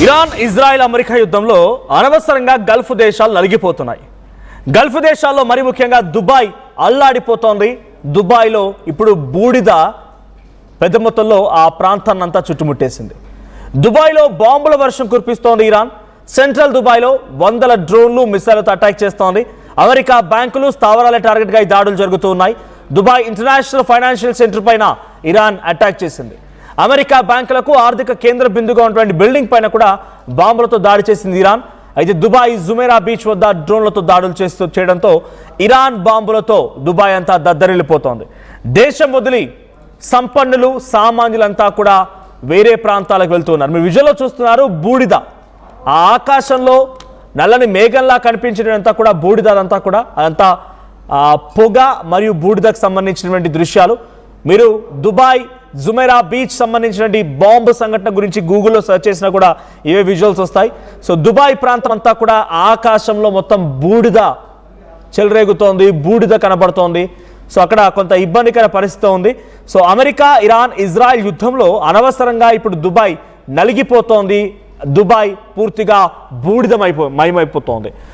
Iran Israel America యుద్ధంలో అనవసరంగా Gulf దేశాలు నలిగిపోతున్నాయి. గల్ఫ్ దేశాల్లో మరి ముఖ్యంగా దుబాయ్ అల్లాడిపోతోంది. దుబాయ్లో ఇప్పుడు బూడిద పెద్ద మొత్తంలో ఆ ప్రాంతాన్నంతా చుట్టుముట్టేసింది. దుబాయ్లో బాంబుల వర్షం కురిపిస్తోంది ఇరాన్. సెంట్రల్ దుబాయ్లో వందల డ్రోన్లు మిసైళ్లతో అటాక్ చేస్తోంది. అమెరికా బ్యాంకులు స్థావరాల టార్గెట్గా ఈ దాడులు జరుగుతూ ఉన్నాయి. దుబాయ్ ఇంటర్నేషనల్ ఫైనాన్షియల్ సెంటర్ పైన ఇరాన్ అటాక్ చేసింది. అమెరికా బ్యాంకులకు ఆర్థిక కేంద్ర బిందుగా ఉన్నటువంటి బిల్డింగ్ పైన కూడా బాంబులతో దాడి చేసింది ఇరాన్. అయితే దుబాయ్ జుమేరా బీచ్ వద్ద డ్రోన్లతో దాడులు చేయడంతో ఇరాన్ బాంబులతో దుబాయ్ అంతా దద్దరిల్లిపోతోంది. దేశం వదిలి సంపన్నులు సామాన్యులంతా కూడా వేరే ప్రాంతాలకు వెళ్తున్నారు. మీరు విజువల్లో చూస్తున్నారు బూడిద, ఆ ఆకాశంలో నల్లని మేఘంలా కనిపించడంతా కూడా బూడిద. అదంతా పొగ మరియు బూడిదకు సంబంధించినటువంటి దృశ్యాలు. మీరు దుబాయ్ జుమేరా బీచ్ సంబంధించినటువంటి బాంబు సంఘటన గురించి గూగుల్లో సెర్చ్ చేసినా కూడా ఇవే విజువల్స్ వస్తాయి. సో దుబాయ్ ప్రాంతం అంతా కూడా ఆకాశంలో మొత్తం బూడిద చెలరేగుతోంది, బూడిద కనబడుతోంది. సో అక్కడ కొంత ఇబ్బందికర పరిస్థితి ఉంది. సో అమెరికా ఇరాన్ ఇజ్రాయెల్ యుద్ధంలో అనవసరంగా ఇప్పుడు దుబాయ్ నలిగిపోతోంది. దుబాయ్ పూర్తిగా మయమైపోతోంది.